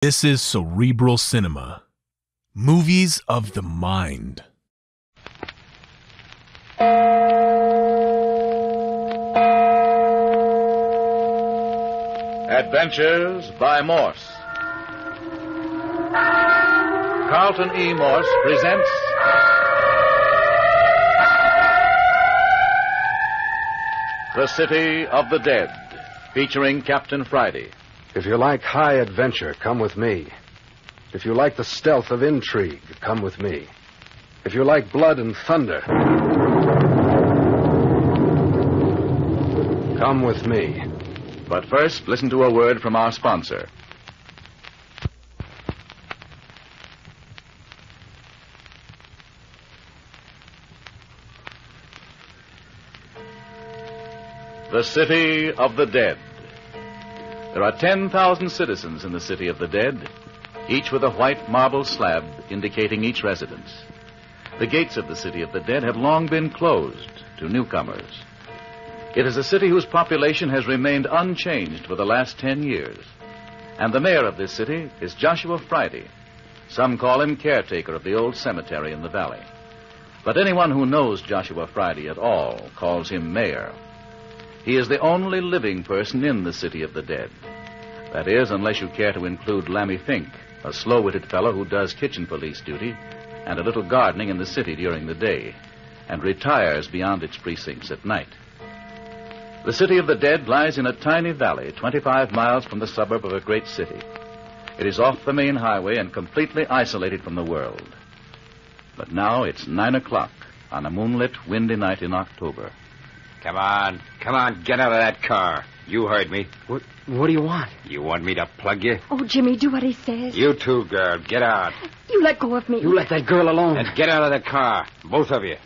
This is Cerebral Cinema. Movies of the mind. Adventures by Morse. Carlton E. Morse presents The City of the Dead, featuring Captain Friday. If you like high adventure, come with me. If you like the stealth of intrigue, come with me. If you like blood and thunder, come with me. But first, listen to a word from our sponsor. The City of the Dead. There are 10,000 citizens in the City of the Dead, each with a white marble slab indicating each residence. The gates of the City of the Dead have long been closed to newcomers. It is a city whose population has remained unchanged for the last 10 years. And the mayor of this city is Joshua Friday. Some call him caretaker of the old cemetery in the valley. But anyone who knows Joshua Friday at all calls him mayor. He is the only living person in the City of the Dead. That is, unless you care to include Lammy Fink, a slow-witted fellow who does kitchen police duty and a little gardening in the city during the day and retires beyond its precincts at night. The City of the Dead lies in a tiny valley 25 miles from the suburb of a great city. It is off the main highway and completely isolated from the world. But now it's 9 o'clock on a moonlit, windy night in October. Come on, get out of that car. You heard me. What do you want? You want me to plug you? Oh, Jimmy, do what he says. You too, girl. Get out. You let go of me. You let that girl alone. And get out of the car. Both of you.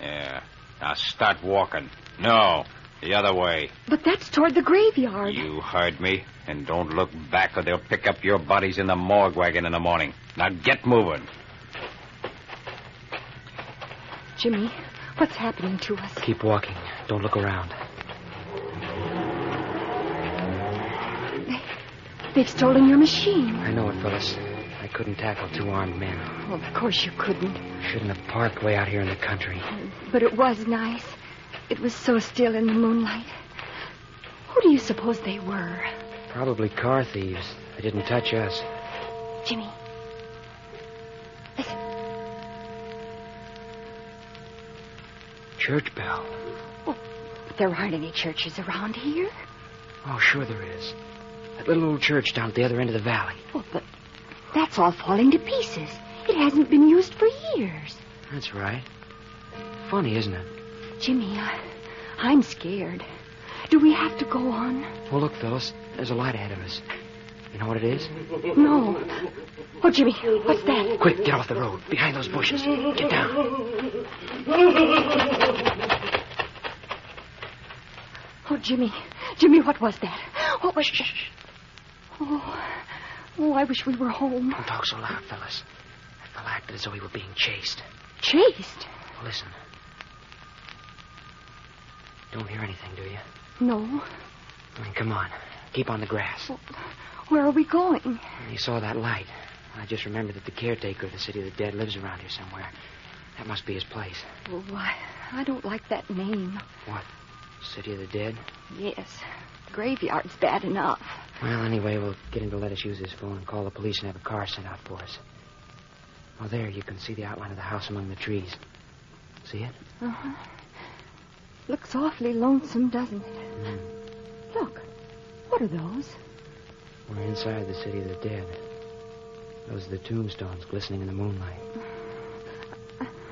Yeah. Now start walking. No, the other way. But that's toward the graveyard. You heard me. And don't look back or they'll pick up your bodies in the morgue wagon in the morning. Now get moving. Jimmy, what's happening to us? Keep walking. Don't look around. They've stolen your machine. I know it, Phyllis. I couldn't tackle two armed men. Well, of course you couldn't. Shouldn't have parked way out here in the country. But it was nice. It was so still in the moonlight. Who do you suppose they were? Probably car thieves. They didn't touch us. Jimmy. Listen. Church bell. Well, there aren't any churches around here. Oh, sure there is. That little old church down at the other end of the valley. Well, but that's all falling to pieces. It hasn't been used for years. That's right. Funny, isn't it? Jimmy, I'm scared. Do we have to go on? Oh, look, Phyllis. There's a light ahead of us. You know what it is? No. Oh, Jimmy, what's that? Quick, get off the road. Behind those bushes. Get down. Oh, Jimmy. Jimmy, what was that? What was... Shh. Oh, I wish we were home. Don't talk so loud, Phyllis. That fellow acted as though he were being chased. Chased? Listen. Don't hear anything, do you? No. I mean, come on. Keep on the grass. Well, where are we going? You saw that light. I just remembered that the caretaker of the City of the Dead lives around here somewhere. That must be his place. Oh, I don't like that name. What? City of the Dead? Yes. The graveyard's bad enough. Well, anyway, we'll get him to let us use his phone and call the police and have a car sent out for us. Oh, there, you can see the outline of the house among the trees. See it? Uh-huh. Looks awfully lonesome, doesn't it? Mm. Look. What are those? We're inside the City of the Dead. Those are the tombstones glistening in the moonlight.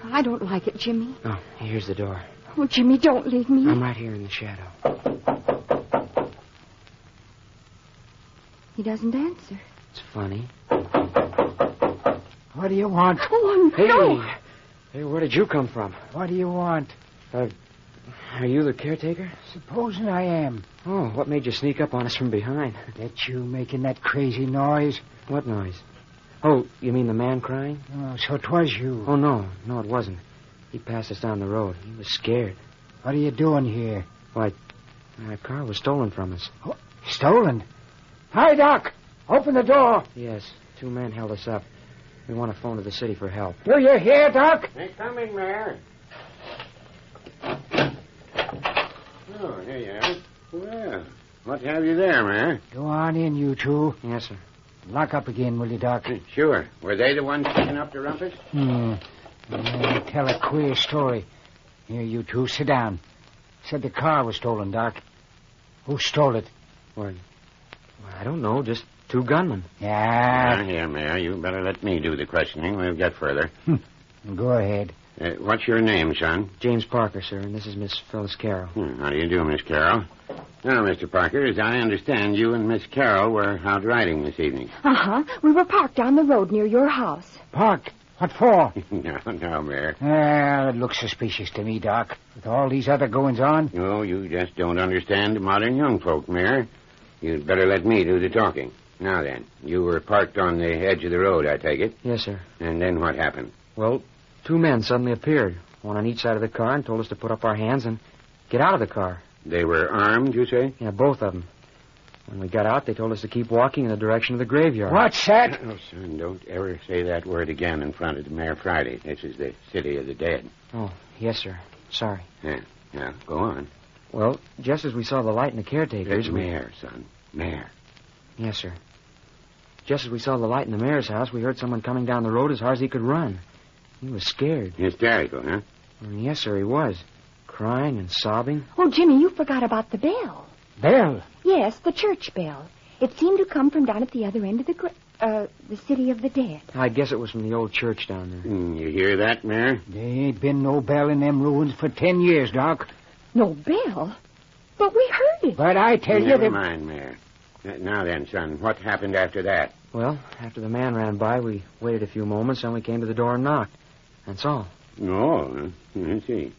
I don't like it, Jimmy. Oh, here's the door. Oh, Jimmy, don't leave me. I'm right here in the shadow. He doesn't answer. It's funny. What do you want? Oh, Hey! no. Hey, where did you come from? What do you want? Are you the caretaker? Supposing I am. Oh, what made you sneak up on us from behind? That you making that crazy noise? What noise? Oh, you mean the man crying? Oh, so 'twas you. Oh, no, it wasn't. He passed us down the road. He was scared. What are you doing here? Why, our car was stolen from us. Oh, stolen? Hi, Doc. Open the door. Yes, 2 men held us up. We want to phone to the city for help. Do you hear, Doc? They're coming, Mayor. Oh, here you are. Well, what have you there, Mayor? Go on in, you two. Yes, sir. Lock up again, will you, Doc? Sure. Were they the ones picking up the rumpus? Tell a queer story. Here, you two, sit down. Said the car was stolen, Doc. Who stole it? Well, I don't know. Just 2 gunmen. Yeah. Here, Mayor, you better let me do the questioning. We'll get further. Go ahead. What's your name, son? James Parker, sir, and this is Miss Phyllis Carroll. How do you do, Miss Carroll? Now, Mr. Parker, as I understand, you and Miss Carroll were out riding this evening. Uh-huh. We were parked down the road near your house. Parked? What for? No, Mayor. It looks suspicious to me, Doc. With all these other goings-on. No, you just don't understand the modern young folk, Mayor. You'd better let me do the talking. Now then, you were parked on the edge of the road, I take it? Yes, sir. And then what happened? Well, 2 men suddenly appeared, one on each side of the car, and told us to put up our hands and get out of the car. They were armed, you say? Yeah, both of them. When we got out, they told us to keep walking in the direction of the graveyard. What's that? Oh, son, don't ever say that word again in front of the Mayor Friday. This is the city of the dead. Oh, yes, sir. Sorry. Yeah, now, go on. Well, just as we saw the light in the caretaker's... Mayor, son. Mayor. Yes, sir. Just as we saw the light in the mayor's house, we heard someone coming down the road as hard as he could run. He was scared. Hysterical, huh? Yes, sir, he was. Crying and sobbing. Oh, Jimmy, you forgot about the bell. Bell? Yes, the church bell. It seemed to come from down at the other end of the city of the dead. I guess it was from the old church down there. You hear that, Mayor? There ain't been no bell in them ruins for 10 years, Doc. No bell? But we heard it. But I tell you Never that... mind, Mayor. Now then, son, what happened after that? Well, after the man ran by, we waited a few moments, and we came to the door and knocked. That's all. Oh, I see.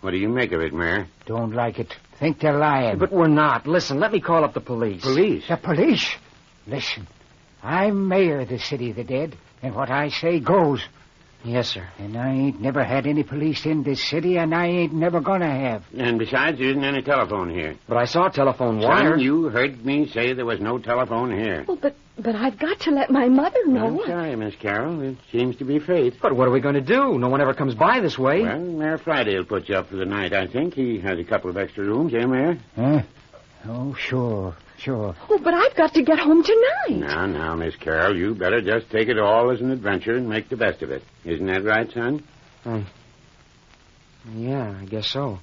What do you make of it, Mayor? Don't like it. Think they're lying. But we're not. Listen, let me call up the police. Police? The police? Listen, I'm mayor of the city of the dead, and what I say goes. Yes, sir. And I ain't never had any police in this city, and I ain't never gonna have. And besides, there isn't any telephone here. But I saw a telephone wire. Son, you heard me say there was no telephone here. Oh, but I've got to let my mother know. I'm sorry, Miss Carroll. It seems to be fate. But what are we going to do? No one ever comes by this way. Well, Mayor Friday will put you up for the night, I think. He has a couple of extra rooms, eh, Mayor? Huh? Oh, sure. Oh, but I've got to get home tonight. Now, Miss Carroll, you better just take it all as an adventure and make the best of it. Isn't that right, son? Yeah, I guess so.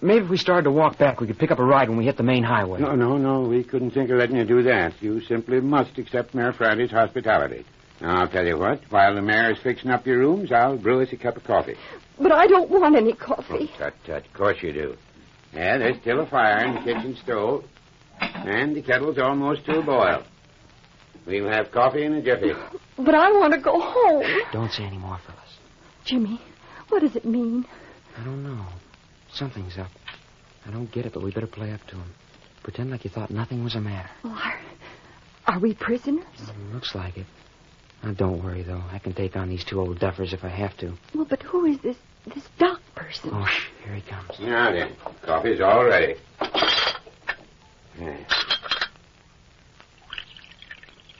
Maybe if we started to walk back, we could pick up a ride when we hit the main highway. No. We couldn't think of letting you do that. You simply must accept Mayor Friday's hospitality. Now, I'll tell you what. While the mayor's fixing up your rooms, I'll brew us a cup of coffee. But I don't want any coffee. Oh, tut. Of course you do. Yeah, there's still a fire in the kitchen stove. And the kettle's almost to a boil. We'll have coffee in a jiffy. But I want to go home. Don't say any more, Phyllis. Jimmy, what does it mean? I don't know. Something's up. I don't get it, but we better play up to him. Pretend like you thought nothing was the matter. Well, are we prisoners? Looks like it. Now, don't worry, though. I can take on these 2 old duffers if I have to. Well, but who is this doc person? Oh, here he comes. Now then, coffee's all ready.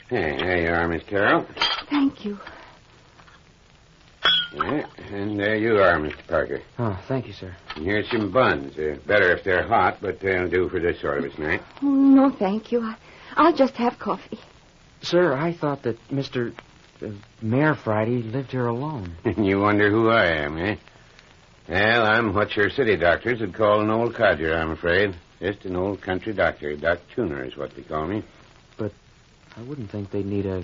There you are, Miss Carroll. Thank you. Yeah, and there you are, Mr. Parker. Oh, thank you, sir. And here's some buns. They're better if they're hot, but they'll do for this sort of a snack. Oh, no, thank you. I'll just have coffee. Sir, I thought that Mr. Mayor Friday lived here alone. You wonder who I am, eh? Well, I'm what your city doctors would call an old codger, I'm afraid. Just an old country doctor. Doc Tuner is what they call me. But I wouldn't think they'd need a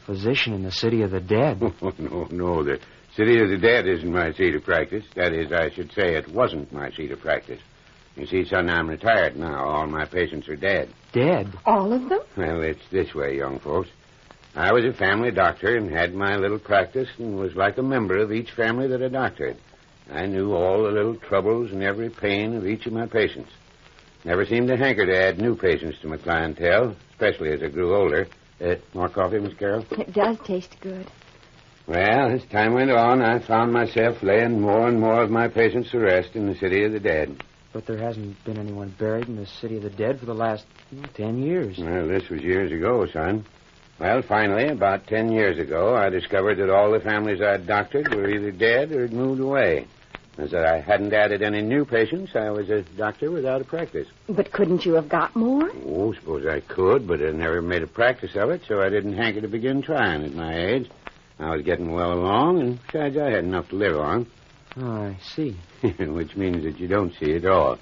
physician in the city of the dead. Oh, no. The city of the dead isn't my seat of practice. That is, I should say it wasn't my seat of practice. You see, son, I'm retired now. All my patients are dead. Dead? All of them? Well, it's this way, young folks. I was a family doctor and had my little practice and was like a member of each family that I doctored. I knew all the little troubles and every pain of each of my patients. Never seemed to hanker to add new patients to my clientele, especially as I grew older. More coffee, Miss Carroll? It does taste good. Well, as time went on, I found myself laying more and more of my patients to rest in the city of the dead. But there hasn't been anyone buried in the city of the dead for the last 10 years. Well, this was years ago, son. Well, finally, about 10 years ago, I discovered that all the families I'd doctored were either dead or had moved away. As that I hadn't added any new patients, I was a doctor without a practice. But couldn't you have got more? Oh, suppose I could, but I never made a practice of it, so I didn't hanker to begin trying at my age. I was getting well along, and besides, I had enough to live on. Oh, I see. Which means that you don't see at all.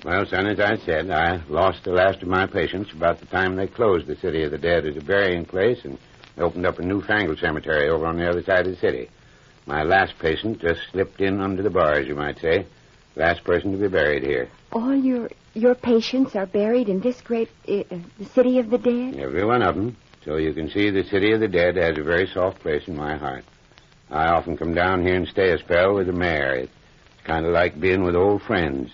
Well, son, as I said, I lost the last of my patients about the time they closed the City of the Dead as a burying place and opened up a newfangled cemetery over on the other side of the city. My last patient just slipped in under the bars, you might say. Last person to be buried here. All your patients are buried in this great the City of the Dead? Every one of them. So you can see the City of the Dead has a very soft place in my heart. I often come down here and stay a spell with the mayor. It's kind of like being with old friends.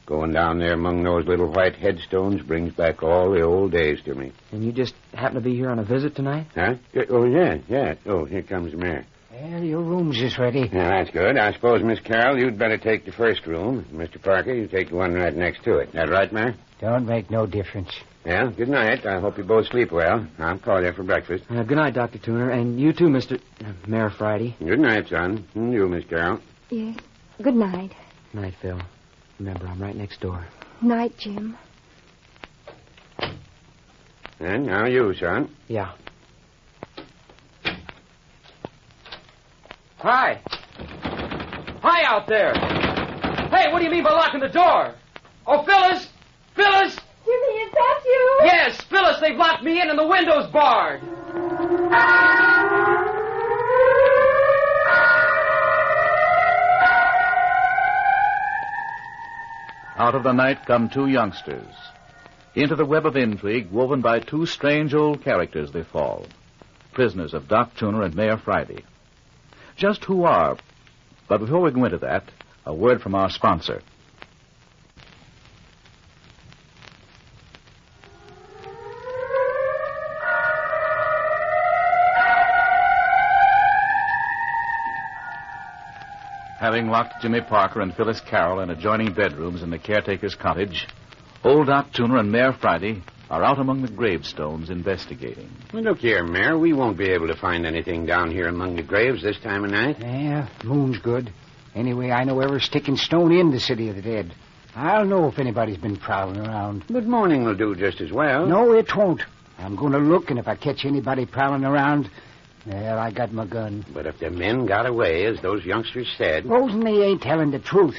Going down there among those little white headstones brings back all the old days to me. And you just happen to be here on a visit tonight? Huh? Oh, yeah. Oh, here comes the mayor. Well, your room's just ready. Yeah, that's good. I suppose, Miss Carroll, you'd better take the first room. Mr. Parker, you take the one right next to it. That right, Mayor? Don't make no difference. Yeah, good night. I hope you both sleep well. I'll call you for breakfast. Good night, Dr. Tuner. And you too, Mr. Mayor Friday. Good night, son. And you, Miss Carroll. Yes. Good night. Night, Phil. Remember, I'm right next door. Night, Jim. And now you, son. Yeah. Hi. Hi out there. Hey, what do you mean by locking the door? Oh, Phyllis! Phyllis! Jimmy, is that you? Yes, Phyllis, they've locked me in and the window's barred. Out of the night come two youngsters. Into the web of intrigue woven by two strange old characters they fall. Prisoners of Doc Tuner and Mayor Friday. Just who are? But before we go into that, a word from our sponsor. Having locked Jimmy Parker and Phyllis Carroll in adjoining bedrooms in the caretaker's cottage, old Doc Tuner and Mayor Friday are out among the gravestones investigating. Well, look here, Mayor. We won't be able to find anything down here among the graves this time of night. Yeah, moon's good. Anyway, I know every stick and stone in the City of the Dead. I'll know if anybody's been prowling around. But morning will do just as well. No, it won't. I'm going to look, and if I catch anybody prowling around, well, I got my gun. But if the men got away, as those youngsters said... Supposing they ain't telling the truth.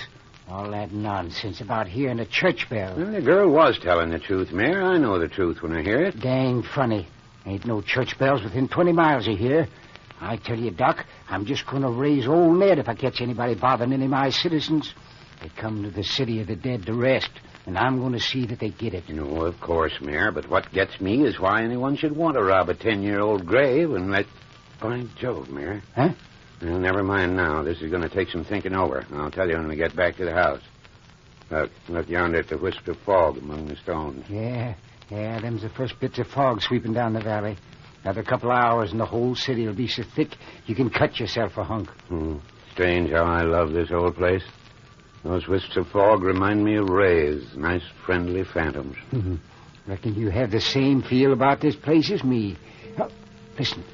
All that nonsense about hearing a church bell. Well, the girl was telling the truth, Mayor. I know the truth when I hear it. Dang funny. Ain't no church bells within 20 miles of here. I tell you, Doc, I'm just going to raise old Ned if I catch anybody bothering any of my citizens. They come to the City of the Dead to rest, and I'm going to see that they get it. No, of course, Mayor, but what gets me is why anyone should want to rob a 10-year-old grave and let... By Jove, Mayor. Huh? Well, never mind now. This is going to take some thinking over. I'll tell you when we get back to the house. Look yonder at the wisp of fog among the stones. Yeah, them's the first bits of fog sweeping down the valley. Another couple of hours and the whole city will be so thick you can cut yourself a hunk. Strange how I love this old place. Those wisps of fog remind me of rays, nice, friendly phantoms. Reckon you have the same feel about this place as me. Oh, listen.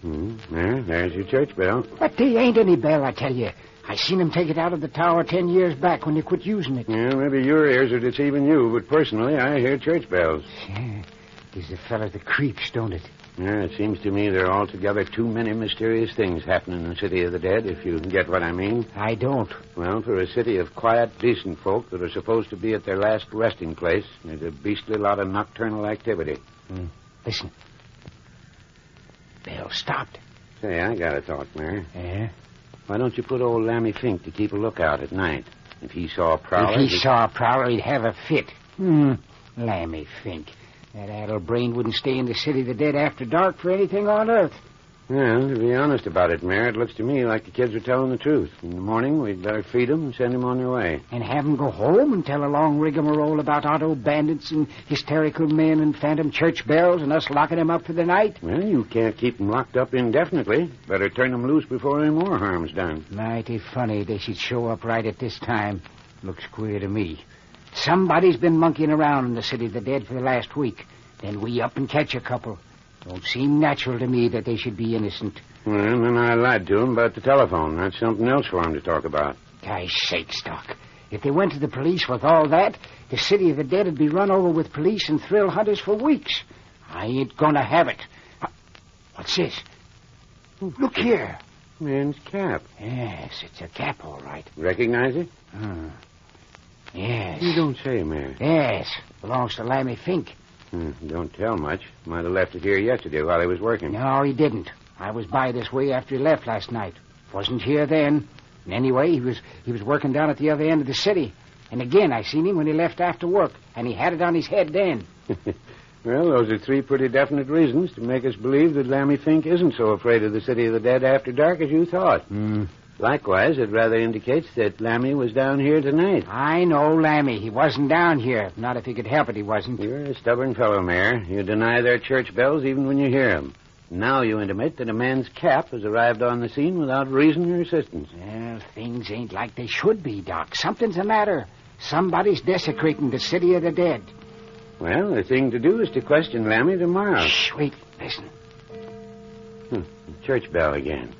There's your church bell. But there ain't any bell, I tell you. I seen them take it out of the tower 10 years back when they quit using it. Yeah, maybe your ears are deceiving you, but personally, I hear church bells. Yeah, gives the fella the creeps, don't it? Yeah, it seems to me there are altogether too many mysterious things happening in the City of the Dead, if you get what I mean. I don't. Well, for a city of quiet, decent folk that are supposed to be at their last resting place, there's a beastly lot of nocturnal activity. Listen. Bell stopped. Say, I got a thought, Mayor. Yeah? Why don't you put old Lammy Fink to keep a lookout at night? If he saw a prowler... If he saw a prowler, he'd have a fit. Lammy Fink. That addle-brain wouldn't stay in the City of the Dead after dark for anything on earth. Well, to be honest about it, Mayor, it looks to me like the kids are telling the truth. In the morning, we'd better feed them and send them on their way. And have them go home and tell a long rigmarole about auto bandits and hysterical men and phantom church bells and us locking them up for the night? Well, you can't keep them locked up indefinitely. Better turn them loose before any more harm's done. Mighty funny they should show up right at this time. Looks queer to me. Somebody's been monkeying around in the city of the dead for the last week. Then we up and catch a couple. Don't seem natural to me that they should be innocent. Well, then I lied to him about the telephone. That's something else for him to talk about. Guy's sakes, Doc. If they went to the police with all that, the city of the dead would be run over with police and thrill hunters for weeks. I ain't gonna have it. What's this? Look here. Man's cap. Yes, it's a cap, all right. Recognize it? Yes. You don't say, Mayor. Yes. Belongs to Lammy Fink. Don't tell much. Might have left it here yesterday while he was working. No, he didn't. I was by this way after he left last night. Wasn't here then. And anyway, he was working down at the other end of the city. And again, I seen him when he left after work, and he had it on his head then. Well, those are three pretty definite reasons to make us believe that Lammy Fink isn't so afraid of the city of the dead after dark as you thought. Likewise, it rather indicates that Lammy was down here tonight. I know Lammy. He wasn't down here. Not if he could help it, he wasn't. You're a stubborn fellow, Mayor. You deny their church bells even when you hear them. Now you intimate that a man's cap has arrived on the scene without reason or assistance. Well, things ain't like they should be, Doc. Something's the matter. Somebody's desecrating the city of the dead. Well, the thing to do is to question Lammy tomorrow. Shh, wait, listen. The church bell again.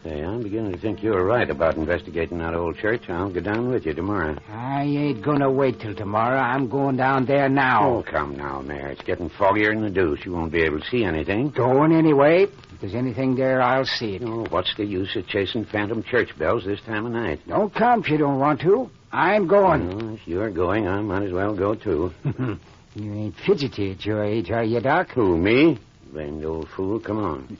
Say, I'm beginning to think you're right about investigating that old church. I'll go down with you tomorrow. I ain't gonna wait till tomorrow. I'm going down there now. Oh, come now, Mayor. It's getting foggier than the deuce. You won't be able to see anything. Going anyway. If there's anything there, I'll see it. Oh, what's the use of chasing phantom church bells this time of night? Don't come if you don't want to. I'm going. Well, if you're going, I might as well go, too. You ain't fidgety at your age, are you, Doc? Who, me? Blamed old fool. Come on.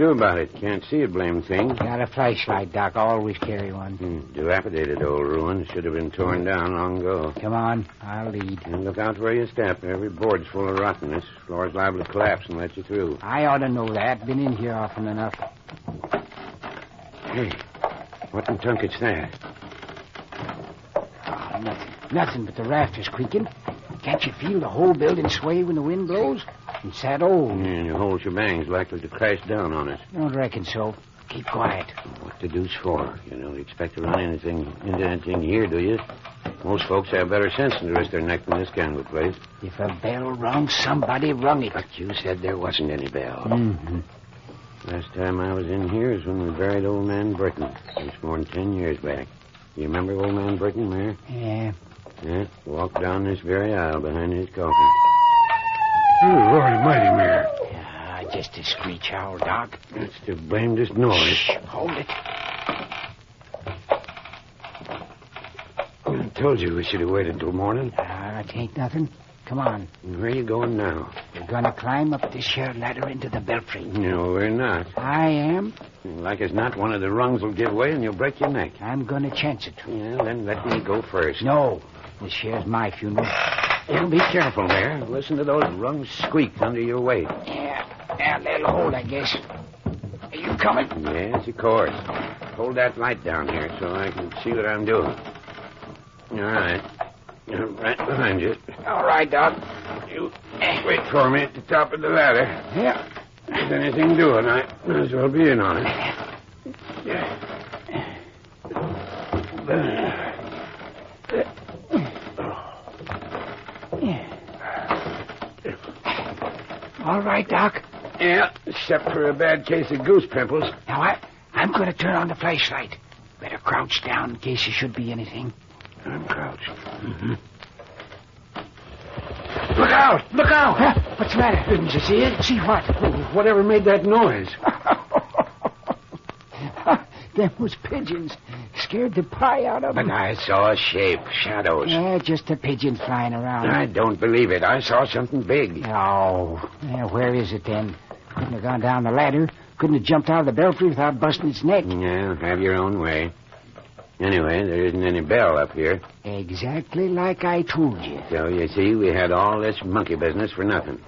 About it. Can't see a blame thing. Got a flashlight, Doc. Always carry one. Dilapidated old ruin. Should have been torn down long ago. Come on. I'll lead. And look out where you step. Every board's full of rottenness. Floor's liable to collapse and let you through. I ought to know that. Been in here often enough. Hey, what in tunket's that? Oh, nothing. Nothing but the rafters creaking. Can't you feel the whole building sway when the wind blows? It's that old. And the whole shebang's likely to crash down on us. Don't reckon so. Keep quiet. What the deuce for? You don't expect to run into anything here, do you? Most folks have better sense than to risk their neck in this kind of a place. If a bell rung, somebody rung it. But you said there wasn't any bell. Mm-hmm. Last time I was in here is when we buried old man Burton. It's more than 10 years back. You remember old man Burton, Mayor? Yeah. Yeah, walked down this very aisle behind his coffin. Oh, Lord almighty, Mayor. Just a screech owl, Doc. That's the blamedest noise. Shh, hold it. I told you we should have waited till morning. It ain't nothing. Come on. Where are you going now? We're gonna climb up this here ladder into the belfry. No, we're not. I am. Like as not, one of the rungs will give way and you'll break your neck. I'm gonna chance it. Yeah, then let me go first. No. This here's my funeral. You be careful, Mayor. Listen to those rungs squeak under your weight. Yeah, they'll hold, I guess. Are you coming? Yes, of course. Hold that light down here so I can see what I'm doing. All right. Right behind you. All right, Doc. You wait for me at the top of the ladder. Yeah. If there's anything doing, I might as well be in on it. All right, Doc. Yeah, except for a bad case of goose pimples. Now, I'm going to turn on the flashlight. Better crouch down in case there should be anything. I'm crouched. Mm-hmm. Look out! Look out! Huh? What's the matter? Didn't you see it? See what? Whatever made that noise? Them was pigeons. Scared the pie out of them. But I saw a shape, shadows. Yeah, just a pigeon flying around. I don't believe it. I saw something big. Oh. Yeah, where is it then? Couldn't have gone down the ladder. Couldn't have jumped out of the belfry without busting its neck. Yeah, have your own way. Anyway, there isn't any bell up here. Exactly like I told you. So, you see, we had all this monkey business for nothing.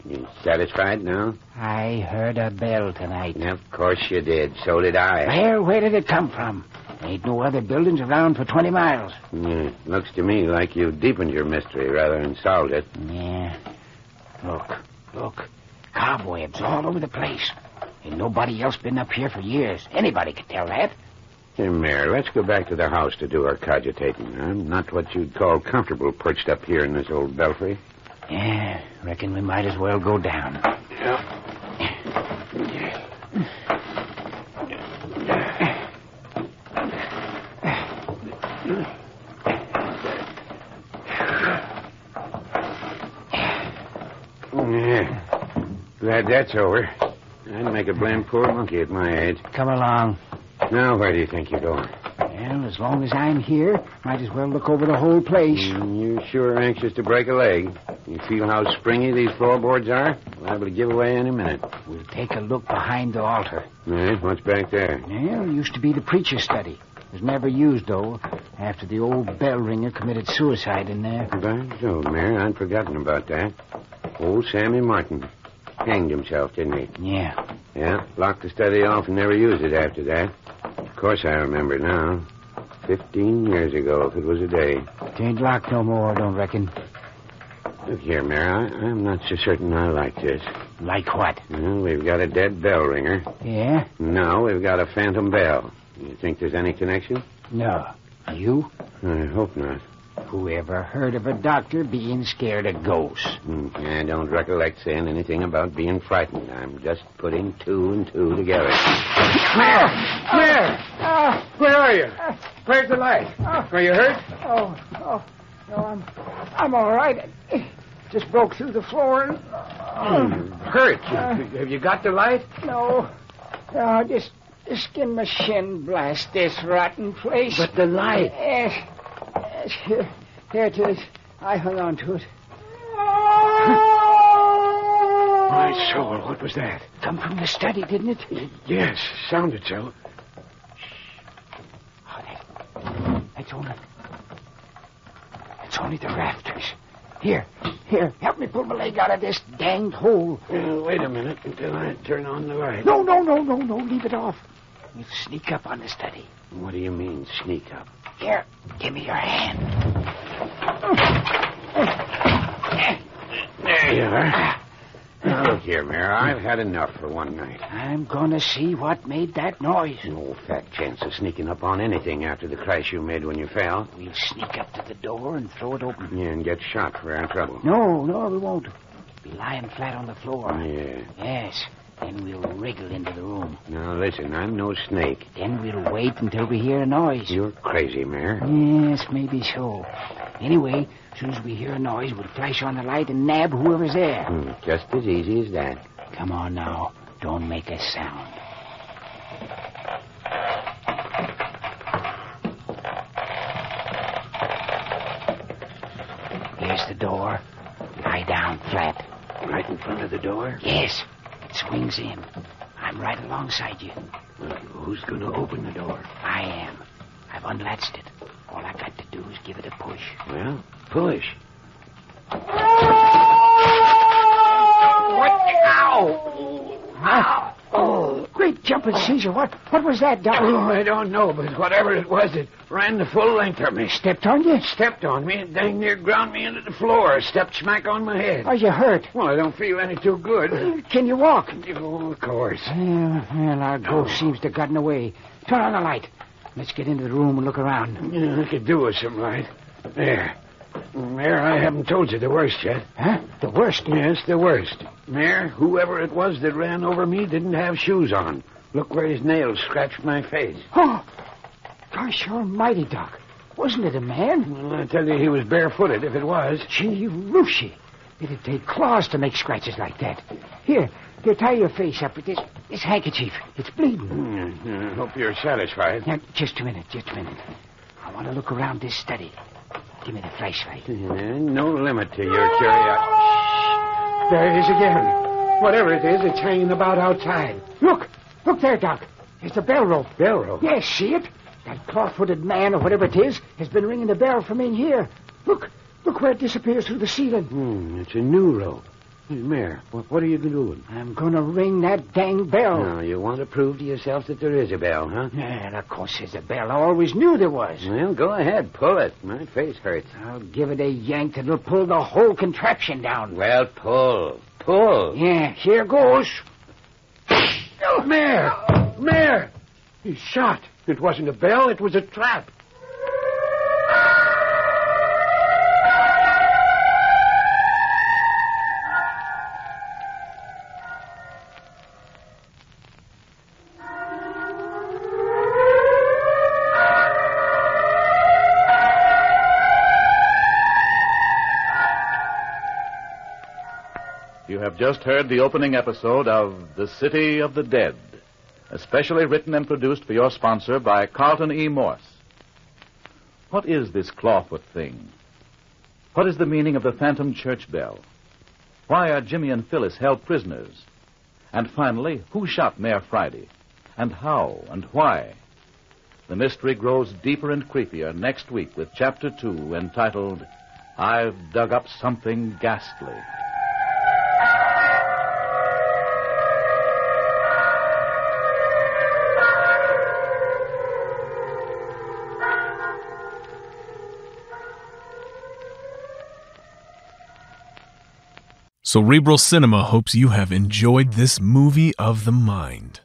You satisfied now? I heard a bell tonight. Of course you did. So did I. Where did it come from? Ain't no other buildings around for 20 miles. Yeah, looks to me like you deepened your mystery rather than solved it. Yeah. Look. Cobwebs all over the place. Ain't nobody else been up here for years. Anybody could tell that. Hey, Mayor, let's go back to the house to do our cogitating. I'm not what you'd call comfortable perched up here in this old belfry. Yeah, reckon we might as well go down. Yeah. Glad that's over. I'd make a blame poor monkey at my age. Come along. Now, where do you think you're going? Well, as long as I'm here, might as well look over the whole place. You sure are anxious to break a leg. You feel how springy these floorboards are? Liable to give away any minute. We'll take a look behind the altar. Yeah, what's back there? Well, it used to be the preacher's study. It was never used, though, after the old bell ringer committed suicide in there. By Jove, Mayor, I'd forgotten about that. Old Sammy Martin hanged himself, didn't he? Yeah. Yeah, locked the study off and never used it after that. Of course I remember now. 15 years ago, if it was a day. It ain't locked no more, don't reckon. Look here, Mayor, I'm not so certain I like this. Like what? Well, we've got a dead bell ringer. Yeah? Now we've got a phantom bell. You think there's any connection? No. You? I hope not. Whoever heard of a doctor being scared of ghosts? I don't recollect saying anything about being frightened. I'm just putting two and two together. Mayor! Where are you? Where's the light? Are you hurt? No, I'm all right. It just broke through the floor and... Hurt? Have you got the light? No, just skin my shin blast this rotten place. But the light... Yes, here it is. I hung on to it. My soul, what was that? Come from the study, didn't it? Yes, sounded so. Oh, that's only the rafters. Here, help me pull my leg out of this danged hole. Wait a minute until I turn on the light. No, leave it off. We'll sneak up on the study. What do you mean, sneak up? Here, give me your hand. There you are. Now, look here, Mayor. I've had enough for one night. I'm gonna see what made that noise. No fat chance of sneaking up on anything after the crash you made when you fell. We'll sneak up to the door and throw it open. Yeah, and get shot for our trouble. No, we won't. Be lying flat on the floor. Yeah. Yes. Then we'll wriggle into the room. Now, listen, I'm no snake. Then we'll wait until we hear a noise. You're crazy, Mayor. Yes, maybe so. Anyway, as soon as we hear a noise, we'll flash on the light and nab whoever's there. Just as easy as that. Come on now. Don't make a sound. Here's the door. Lie down flat. Right in front of the door? Yes. It swings in. I'm right alongside you. Well, who's going to open the door? I am. I've unlatched it. All I got to do is give it a push. Well, push. What? Ow! Ow! Oh, great jumping Caesar. What was that, Doc? Oh, I don't know, but whatever it was, it ran the full length of me. Stepped on you? Stepped on me and dang near ground me into the floor. Stepped smack on my head. Are you hurt? Well, I don't feel any too good. Can you walk? Oh, of course. Well, our ghost seems to have gotten away. Turn on the light. Let's get into the room and look around. Yeah, I could do with some light. There. Mayor, I haven't told you the worst yet. Huh? The worst? Yes, the worst. Mayor, whoever it was that ran over me didn't have shoes on. Look where his nails scratched my face. Oh, gosh almighty, Doc. Wasn't it a man? Well, I tell you, he was barefooted if it was. Gee, Lucy. It'd take claws to make scratches like that. Here, tie your face up with this handkerchief. It's bleeding. I hope you're satisfied. Now, just a minute. I want to look around this study. Give me the flashlight. No limit to your curiosity. There it is again. Whatever it is, it's hanging about outside. Look there, Doc. It's a bell rope. Bell rope? Yes, see it? That claw-footed man, or whatever it is, has been ringing the bell from in here. Look where it disappears through the ceiling. It's a new rope. Hey, Mayor, what are you doing? I'm going to ring that dang bell. Now, you want to prove to yourself that there is a bell, huh? And of course there's a bell. I always knew there was. Well, go ahead, pull it. My face hurts. I'll give it a yank that'll pull the whole contraption down. Well, pull. Yeah, here goes. Mayor! He's shot. It wasn't a bell, it was a trap. You have just heard the opening episode of The City of the Dead, especially written and produced for your sponsor by Carlton E. Morse. What is this clawfoot thing? What is the meaning of the phantom church bell? Why are Jimmy and Phyllis held prisoners? And finally, who shot Mayor Friday? And how and why? The mystery grows deeper and creepier next week with Chapter 2, entitled, I've Dug Up Something Ghastly. Cerebral Cinema hopes you have enjoyed this movie of the mind.